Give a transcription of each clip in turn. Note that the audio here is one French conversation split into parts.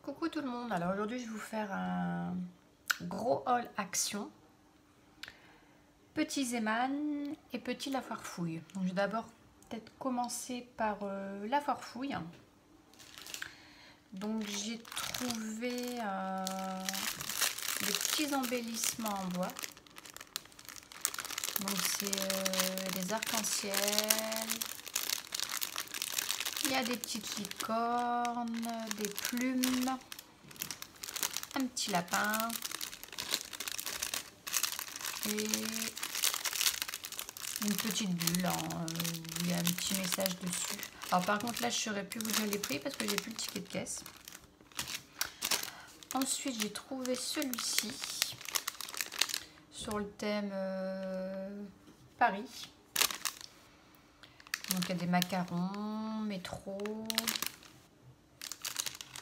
Coucou tout le monde, alors aujourd'hui je vais vous faire un gros haul action. Petit Zeman et petit la farfouille. Donc je vais d'abord peut-être commencer par la farfouille. Donc j'ai trouvé des petits embellissements en bois. Donc c'est des arcs-en-ciel. Il y a des petites licornes, des plumes, un petit lapin et une petite bulle où il y a un petit message dessus. Alors par contre là je ne saurais plus vous dire les prix parce que j'ai plus le ticket de caisse. Ensuite j'ai trouvé celui-ci sur le thème Paris. Donc il y a des macarons, métro.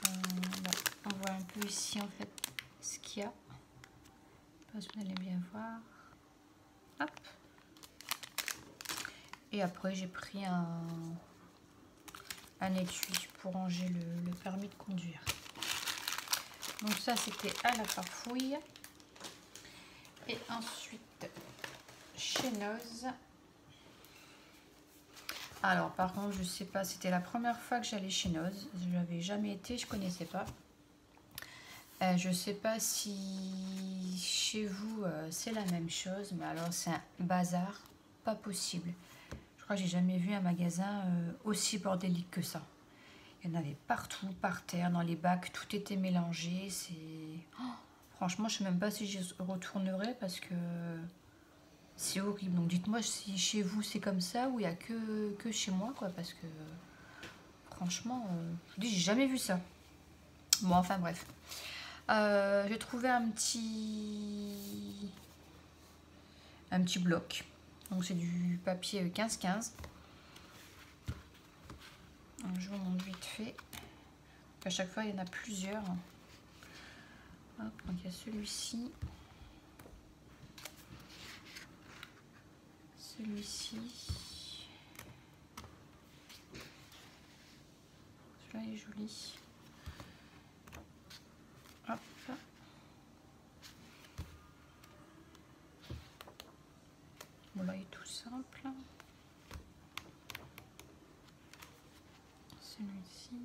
On voit un peu ici en fait ce qu'il y a. Je pense que vous allez bien voir. Hop. Et après j'ai pris un étui pour ranger le permis de conduire. Donc ça c'était à la farfouille. Et ensuite chez Noz. Alors par contre je sais pas, c'était la première fois que j'allais chez Noz. Je n'avais jamais été, je connaissais pas. Je sais pas si chez vous c'est la même chose, mais alors c'est un bazar pas possible. Je crois que j'ai jamais vu un magasin aussi bordélique que ça. Il y en avait partout, par terre, dans les bacs, tout était mélangé. C'est franchement, je sais même pas si j'y retournerai parce que c'est horrible. Donc dites-moi si chez vous c'est comme ça ou il y a que chez moi quoi, parce que franchement, je vous dis j'ai jamais vu ça. Bon enfin bref. J'ai trouvé un petit bloc. Donc c'est du papier 15-15. Je vous montre vite fait. À chaque fois il y en a plusieurs. Hop, donc il y a celui-ci. Celui-ci. Celui-là est joli. Hop. Bon là il est tout simple. Celui-ci.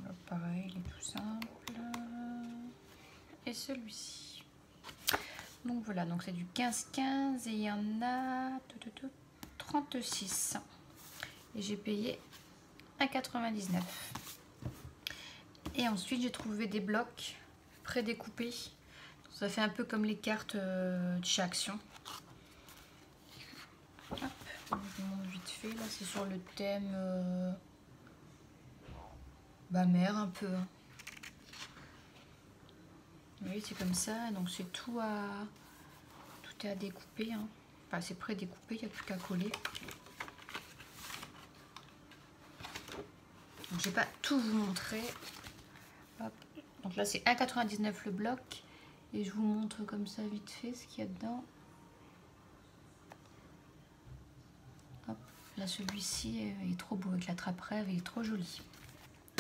Là, pareil, il est tout simple. Et celui-ci. Donc voilà, donc c'est du 15-15 et il y en a 36. Et j'ai payé 1,99 €. Et ensuite j'ai trouvé des blocs prédécoupés. Ça fait un peu comme les cartes de chez Action. Hop, je vous montre vite fait. Là c'est sur le thème mer un peu. Vous voyez c'est comme ça. Donc c'est tout est à découper. Hein. Enfin c'est prédécoupé, il n'y a plus qu'à coller. Donc je vais pas tout vous montrer. Hop. Donc là c'est 1,99 € le bloc. Et je vous montre comme ça vite fait ce qu'il y a dedans. Hop. Là celui-ci est trop beau avec la trappe-rêve, il est trop joli.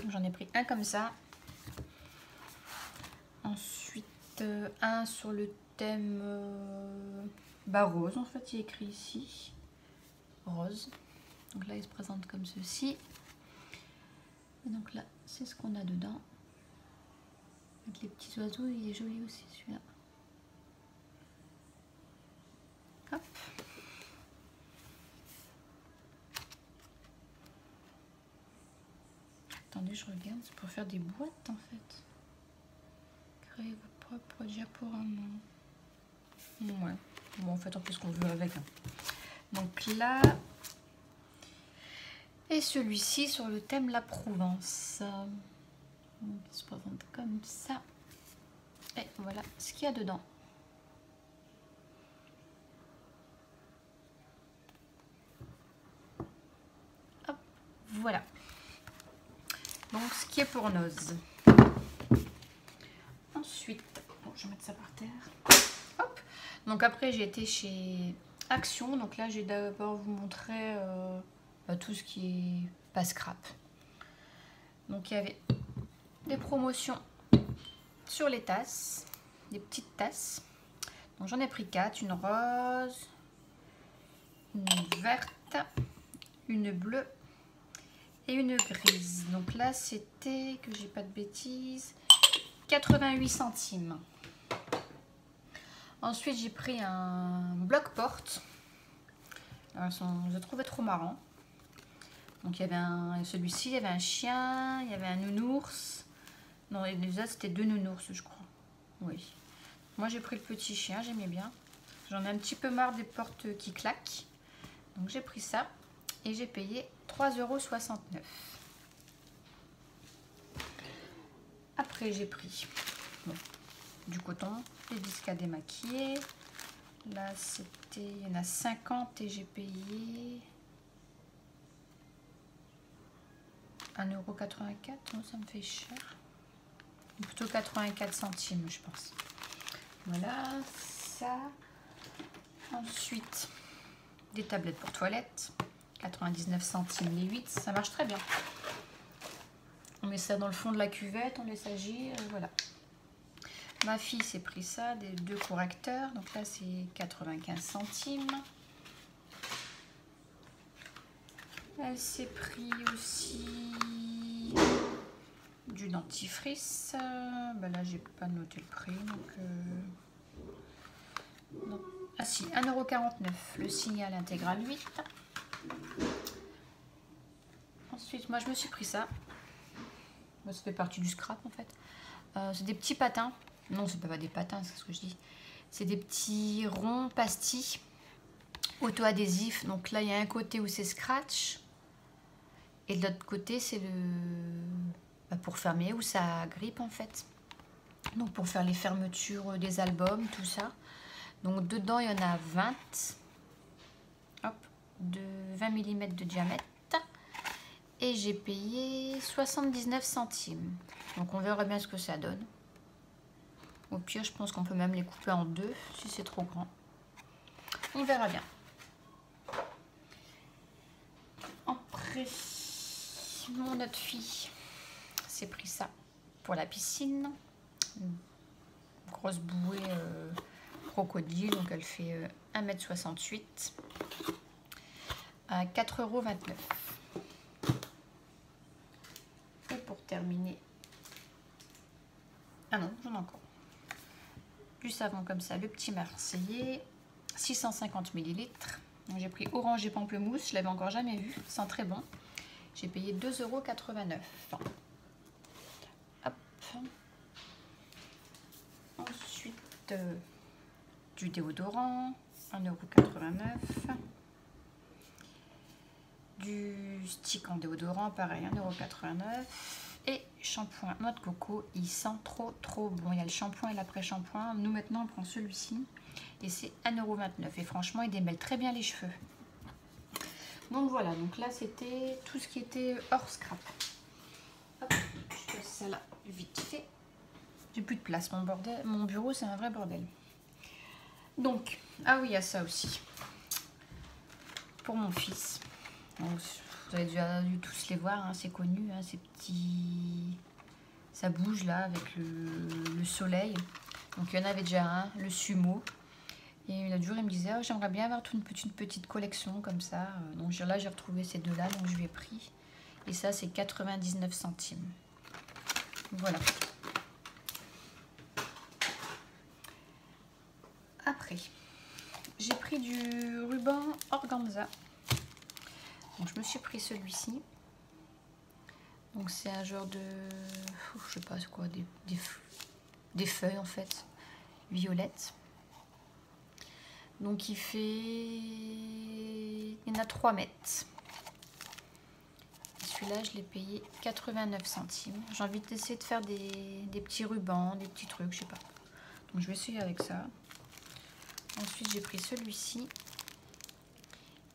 J'en ai pris un comme ça. Ensuite un sur le thème rose. En fait il est écrit ici. Rose. Donc là il se présente comme ceci. Et donc là c'est ce qu'on a dedans. Avec les petits oiseaux, il est joli aussi celui-là. Hop. Attendez, je regarde, c'est pour faire des boîtes en fait. Créez votre propre diaporama. Ouais. Bon, en fait, on fait ce qu'on veut avec. Hein. Donc là, et celui-ci sur le thème la Provence. Il se présente comme ça. Et voilà ce qu'il y a dedans. Hop, voilà. Donc ce qui est pour Noz. Ensuite, bon, je vais mettre ça par terre. Hop. Donc après j'ai été chez Action. Donc là, j'ai d'abord vous montrer tout ce qui est pas scrap. Donc il y avait des promotions sur les tasses, des petites tasses. Donc j'en ai pris 4, une rose, une verte, une bleue et une grise. Donc là c'était, que j'ai pas de bêtises, 88 centimes. Ensuite j'ai pris un bloc-porte. Je le trouvais trop marrant. Donc il y avait celui-ci, il y avait un chien, il y avait un nounours. Non, les autres c'était 2 nounours je crois. Oui. Moi j'ai pris le petit chien, j'aimais bien. J'en ai un petit peu marre des portes qui claquent. Donc j'ai pris ça et j'ai payé 3,69 €. Après j'ai pris du coton, des disques à démaquiller. Là c'était, il y en a 50 et j'ai payé 1,84 €. Ça me fait cher. Plutôt 84 centimes je pense. Voilà ça. Ensuite des tablettes pour toilette, 99 centimes les 8, ça marche très bien. On met ça dans le fond de la cuvette, on laisse agir, voilà. Ma fille s'est pris ça, des 2 correcteurs, donc là c'est 95 centimes. Elle s'est pris aussi du dentifrice. Là j'ai pas noté le prix, donc non. Ah si, 1,49 €, le Signal intégral 8. Ensuite, moi je me suis pris ça. Ça fait partie du scrap en fait. C'est des petits patins. Non, c'est pas des patins, c'est ce que je dis. C'est des petits ronds pastilles auto-adhésifs. Donc là, il y a un côté où c'est scratch. Et de l'autre côté, c'est pour fermer, où ça grippe en fait. Donc pour faire les fermetures des albums, tout ça. Donc dedans, il y en a 20. Hop, de 20 mm de diamètre. Et j'ai payé 79 centimes. Donc on verra bien ce que ça donne. Au pire, je pense qu'on peut même les couper en 2 si c'est trop grand. On verra bien. Après, notre fille s'est pris ça pour la piscine. Une grosse bouée crocodile, donc elle fait 1,68 m à 4,29 €. Et pour terminer, ah non, j'en ai encore. Du savon comme ça, le petit Marseillais, 650 ml. J'ai pris orange et pamplemousse, je l'avais encore jamais vu, c'est très bon. J'ai payé 2,89 €. Hop. Ensuite, du déodorant, 1,89 €. Du stick en déodorant, pareil, 1,89 €. Et shampoing noix de coco, il sent trop bon. Il y a le shampoing et l'après-shampoing. Nous maintenant on prend celui-ci et c'est 1,29 €. Et franchement il démêle très bien les cheveux. Donc voilà, donc là c'était tout ce qui était hors scrap. Hop, je passe ça là vite fait. J'ai plus de place, mon bureau c'est un vrai bordel. Donc, ah oui, il y a ça aussi. Pour mon fils. Donc, vous avez déjà dû tous les voir, hein, c'est connu, hein, ces petits... Ça bouge là avec le soleil. Donc il y en avait déjà un, le Sumo. Et l'autre jour il me disait, oh, j'aimerais bien avoir toute une petite collection comme ça. Donc là j'ai retrouvé ces deux là, donc je lui ai pris. Et ça c'est 99 centimes. Voilà. Après, j'ai pris du ruban organza. Donc je me suis pris celui-ci. Donc c'est un genre de, je sais pas c'est quoi, des feuilles en fait, violettes. Donc il y en a 3 mètres. Celui-là je l'ai payé 89 centimes. J'ai envie d'essayer de faire des petits rubans, des petits trucs, je sais pas. Donc je vais essayer avec ça. Ensuite j'ai pris celui-ci.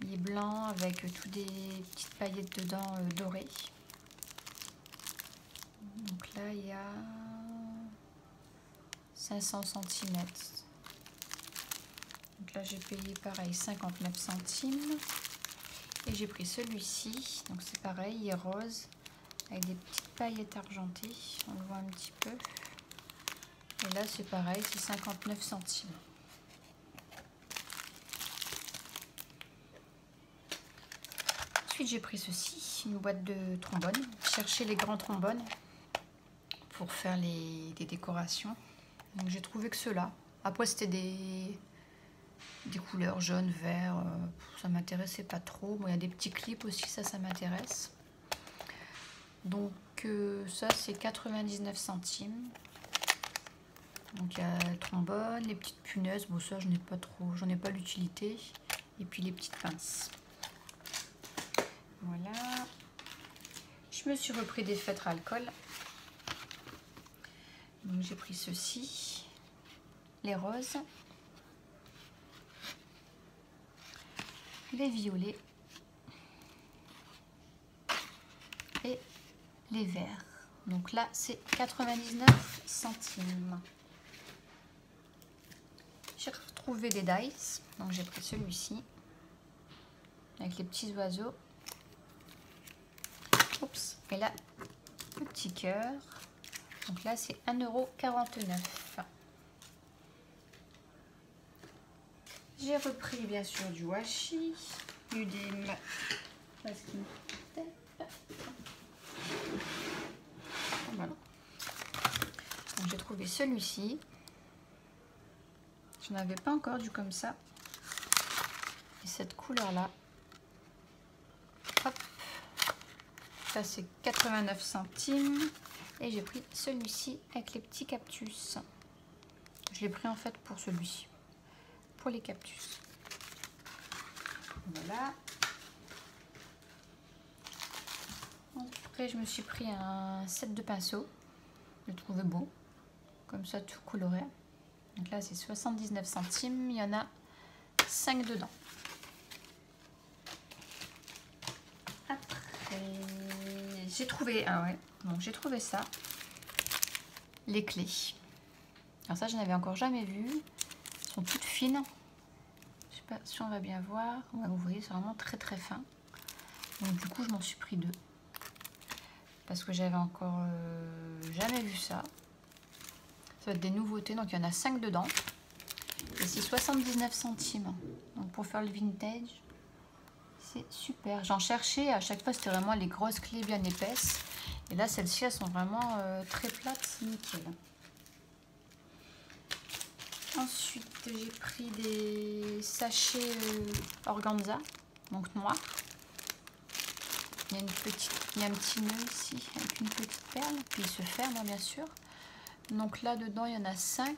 Il est blanc avec toutes des petites paillettes dedans dorées. Donc là, il y a 500 cm. Donc là j'ai payé pareil 59 centimes. Et j'ai pris celui-ci, donc c'est pareil, il est rose, avec des petites paillettes argentées, on le voit un petit peu. Et là c'est pareil, c'est 59 centimes. Ensuite j'ai pris ceci, une boîte de trombones. Chercher les grands trombones pour faire des décorations. Donc j'ai trouvé que ceux-là. Après c'était des couleurs jaune, vert, ça m'intéressait pas trop. Bon, il y a des petits clips aussi, ça m'intéresse. Donc ça c'est 99 centimes. Donc il y a le trombone, les petites punaises, bon ça je n'ai pas trop, j'en ai pas l'utilité. Et puis les petites pinces. Voilà. Je me suis repris des feutres à alcool. Donc j'ai pris ceci, les roses, les violets et les verts. Donc là c'est 99 centimes. J'ai retrouvé des dice, donc j'ai pris celui-ci avec les petits oiseaux. Oups. Et là le petit cœur. Donc là c'est 1,49 €. J'ai repris bien sûr du washi, des masking tape. Voilà. Donc j'ai trouvé celui-ci. Je n'avais pas encore du comme ça. Et cette couleur là. Hop. Ça c'est 89 centimes. Et j'ai pris celui-ci avec les petits cactus. Je l'ai pris en fait pour celui-ci. Pour les cactus. Voilà. Après je me suis pris un set de pinceaux. Je le trouvais beau. Comme ça tout coloré. Donc là c'est 79 centimes. Il y en a 5 dedans. Après j'ai trouvé. Ah ouais. Donc j'ai trouvé ça. Les clés. Alors ça je n'avais encore jamais vu. Elles sont toutes fines. Je sais pas si on va bien voir. Ouais, vous voyez c'est vraiment très très fin. Donc du coup je m'en suis pris 2. Parce que j'avais encore jamais vu ça. Ça va être des nouveautés. Donc il y en a 5 dedans. Et c'est 79 centimes. Donc pour faire le vintage. C'est super. J'en cherchais. À chaque fois c'était vraiment les grosses clés bien épaisses. Et là celles-ci elles sont vraiment très plates. Nickel. Ensuite, j'ai pris des sachets organza, donc noir. Il y a un petit nœud ici avec une petite perle, puis il se ferme bien sûr. Donc là dedans il y en a 5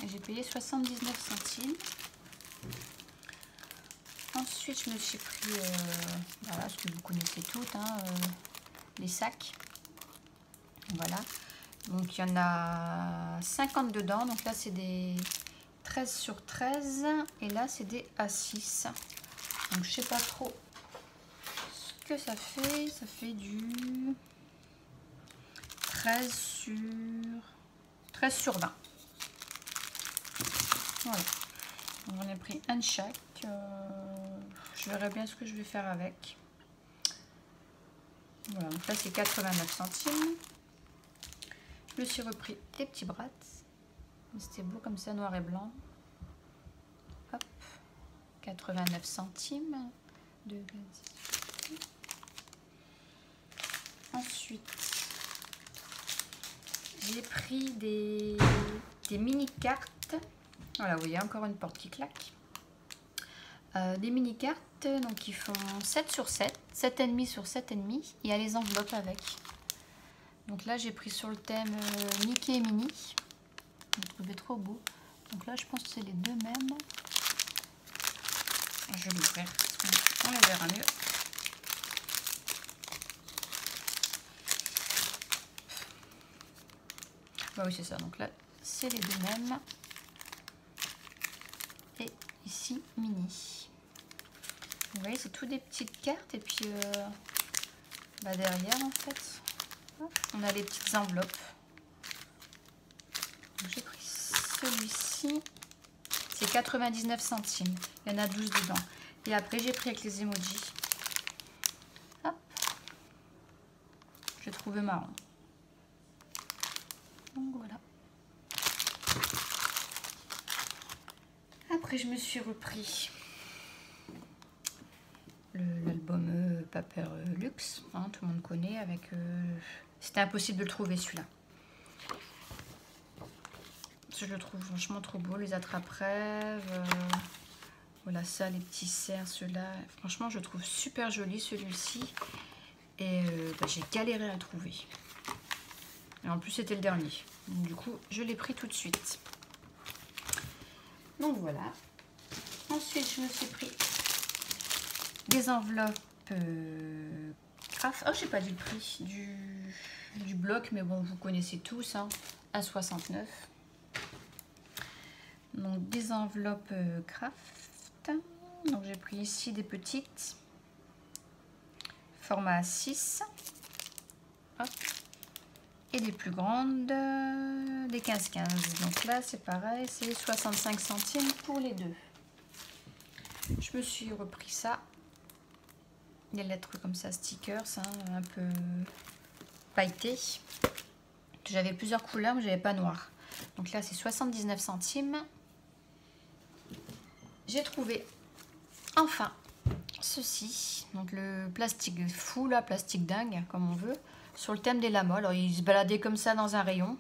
et j'ai payé 79 centimes. Ensuite je me suis pris, voilà ce que vous connaissez toutes, hein, les sacs. Voilà. Donc il y en a 50 dedans. Donc là c'est des 13 sur 13. Et là c'est des A6. Donc je sais pas trop ce que ça fait. Ça fait du 13 sur 20. Voilà. J'en ai pris un de chaque. Je verrai bien ce que je vais faire avec. Voilà. Donc là c'est 89 centimes. Je me suis repris des petits brats. C'était beau comme ça, noir et blanc. Hop, 89 centimes. Ensuite, j'ai pris des mini cartes. Voilà, vous voyez encore une porte qui claque. Des mini cartes, donc ils font 7 sur 7, 7,5 sur 7,5. Et il y a les enveloppes avec. Donc là j'ai pris sur le thème Mickey et Minnie. Je le trouvais trop beau. Donc là je pense que c'est les deux mêmes. Je vais l'ouvrir. On les verra mieux. Bah oui c'est ça. Donc là c'est les deux mêmes. Et ici Minnie. Vous voyez c'est tout des petites cartes. Et puis bah derrière en fait. On a les petites enveloppes. J'ai pris celui-ci. C'est 99 centimes. Il y en a 12 dedans. Et après, j'ai pris avec les emojis. Hop. J'ai trouvé marron. Donc voilà. Après, je me suis repris l'album Paper Luxe. Hein, tout le monde connaît. Avec. C'était impossible de le trouver celui-là. Je le trouve franchement trop beau. Les attrape-rêves. Voilà ça, les petits cerfs, ceux-là. Franchement, je le trouve super joli celui-ci. Et j'ai galéré à le trouver. Et en plus, c'était le dernier. Donc, du coup, je l'ai pris tout de suite. Donc voilà. Ensuite, je me suis pris des enveloppes craft. Oh, j'ai pas dit le prix du bloc, mais bon, vous connaissez tous, hein, à 69. Donc des enveloppes craft. Donc j'ai pris ici des petites, format 6. Hop. Et des plus grandes, des 15-15. Donc là, c'est pareil, c'est 65 centimes pour les deux. Je me suis repris ça. Des lettres comme ça, stickers, hein, un peu pailletés. J'avais plusieurs couleurs, mais j'avais pas noir. Donc là, c'est 79 centimes. J'ai trouvé enfin ceci. Donc le plastique fou, là, plastique dingue, comme on veut. Sur le thème des lamas. Alors, il se baladait comme ça dans un rayon.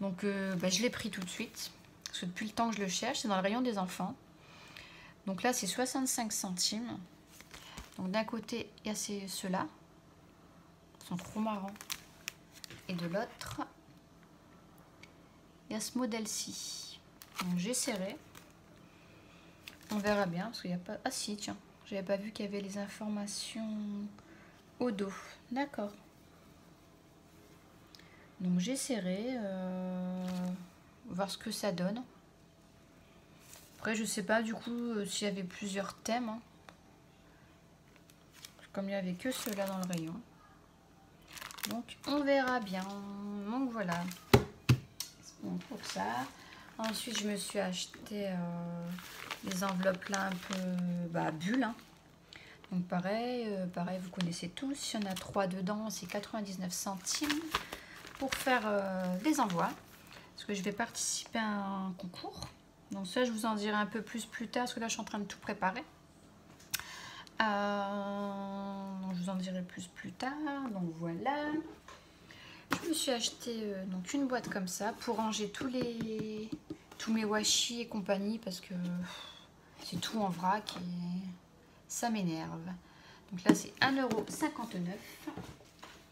Donc, je l'ai pris tout de suite. Parce que depuis le temps que je le cherche, c'est dans le rayon des enfants. Donc là, c'est 65 centimes. Donc, d'un côté, il y a ceux-là. Ils sont trop marrants. Et de l'autre, il y a ce modèle-ci. Donc, j'ai serré. On verra bien. Parce qu'il n'y a pas... Ah si, tiens. J'avais pas vu qu'il y avait les informations au dos. D'accord. Donc j'ai serré, voir ce que ça donne. Après je sais pas du coup s'il y avait plusieurs thèmes. Hein. Comme il n'y avait que ceux-là dans le rayon. Donc on verra bien. Donc voilà. Bon, pour ça. Ensuite je me suis acheté les enveloppes là un peu bulles. Hein. Donc pareil, vous connaissez tous. Il y en a 3 dedans, c'est 99 centimes. Pour faire les envois, parce que je vais participer à un concours. Donc ça, je vous en dirai un peu plus tard, parce que là, je suis en train de tout préparer. Donc je vous en dirai plus tard. Donc voilà. Je me suis acheté donc une boîte comme ça pour ranger tous mes washi et compagnie, parce que c'est tout en vrac et ça m'énerve. Donc là, c'est 1,59 €.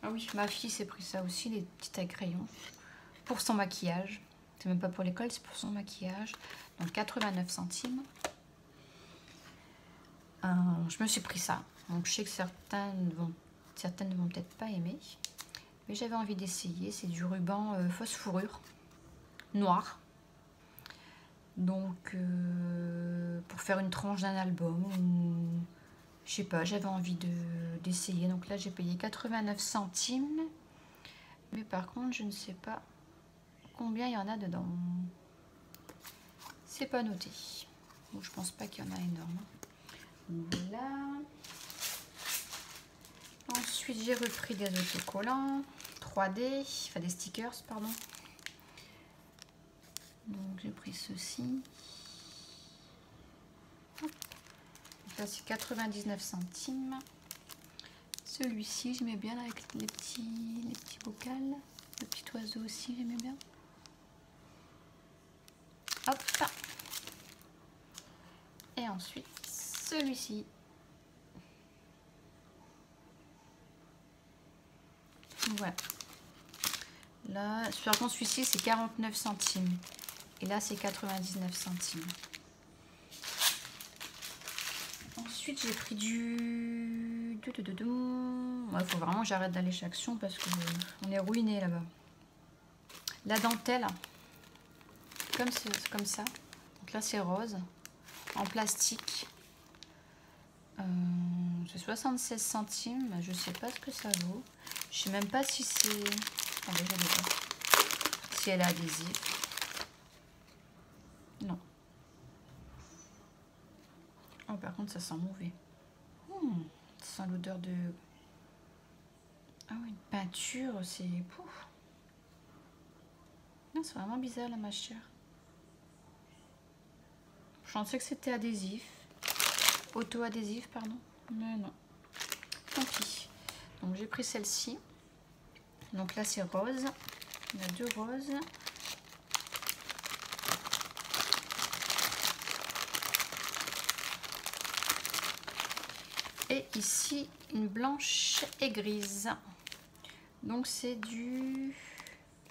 Ah oui, ma fille s'est pris ça aussi, les petits à crayon, pour son maquillage. C'est même pas pour l'école, c'est pour son maquillage. Donc 89 centimes. Je me suis pris ça. Donc je sais que certaines ne vont peut-être pas aimer. Mais j'avais envie d'essayer. C'est du ruban fausse fourrure, noir. Donc pour faire une tranche d'un album ou... Je sais pas, j'avais envie d'essayer. Donc là, j'ai payé 89 centimes. Mais par contre, je ne sais pas combien il y en a dedans. C'est pas noté. Donc, je pense pas qu'il y en a énorme. Voilà. Ensuite, j'ai repris des autocollants 3D, enfin des stickers, pardon. Donc, j'ai pris ceci. Là, c'est 99 centimes. Celui-ci, j'aimais bien avec les petits vocales. Le petit oiseau aussi, j'aimais bien. Hop. Et ensuite, celui-ci. Voilà. Là, par contre, celui-ci, c'est 49 centimes. Et là, c'est 99 centimes. Ensuite, j'ai pris du... Il faut vraiment que j'arrête d'aller chez Action parce qu'on est ruiné là-bas. La dentelle, comme ça. Donc là, c'est rose, en plastique. C'est 76 centimes. Je sais pas ce que ça vaut. Je sais même pas si c'est... Attendez, je vais voir. Si elle est adhésive. Non. Oh, par contre, ça sent mauvais. Ça sent l'odeur de... Ah oui, une peinture, c'est... Pouf. Non, c'est vraiment bizarre la mâchure. Je pensais que c'était adhésif. Auto-adhésif, pardon. Mais non. Tant pis. Donc j'ai pris celle-ci. Donc là c'est rose. Il y a 2 roses. Et ici une blanche et grise. Donc c'est du...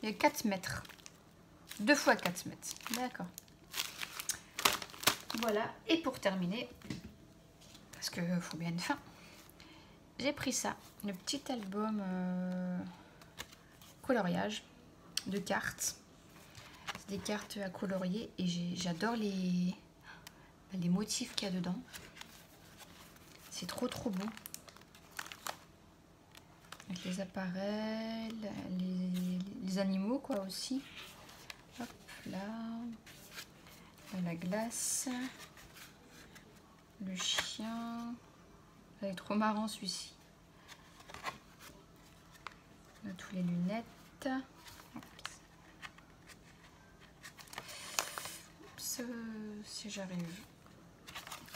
Il y a 4 mètres. 2 fois 4 mètres. D'accord. Voilà. Et pour terminer, parce qu'il faut bien une fin, j'ai pris ça. Le petit album coloriage de cartes. C'est des cartes à colorier et j'adore les motifs qu'il y a dedans. C'est trop beau. Avec les appareils, les animaux quoi aussi. Hop là. La glace. Le chien. Ça est trop marrant celui-ci. On a tous les lunettes. Oups, si j'arrive.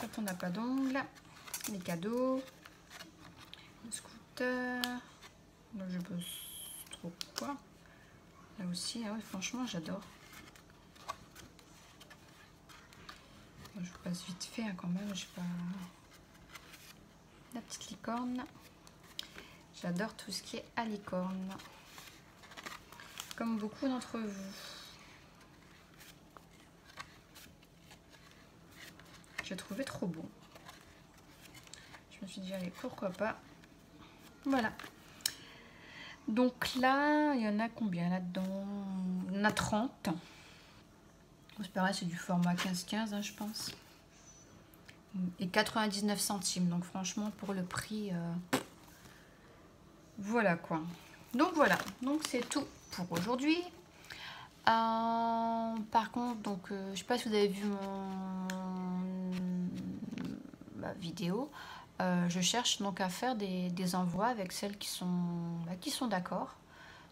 Quand on n'a pas d'ongles. Les cadeaux. Le scooter. Là je bosse trop quoi. Là aussi, ah ouais, franchement j'adore. Je vous passe vite fait hein, quand même. Je sais pas. La petite licorne. J'adore tout ce qui est à licorne. Comme beaucoup d'entre vous. J'ai trouvé trop beau. Je me suis dit, allez, pourquoi pas. Voilà. Donc là, il y en a combien là-dedans? Il y en a 30. C'est pareil, c'est du format 15-15, hein, je pense. Et 99 centimes. Donc franchement, pour le prix, voilà quoi. Donc voilà. Donc c'est tout pour aujourd'hui. Par contre, donc, je sais pas si vous avez vu ma vidéo. Je cherche donc à faire des envois avec celles qui sont d'accord.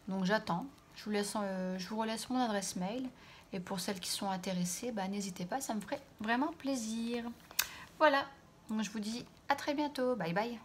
Donc j'attends. Je vous relaisse mon adresse mail. Et pour celles qui sont intéressées, bah, n'hésitez pas, ça me ferait vraiment plaisir. Voilà, donc je vous dis à très bientôt. Bye bye.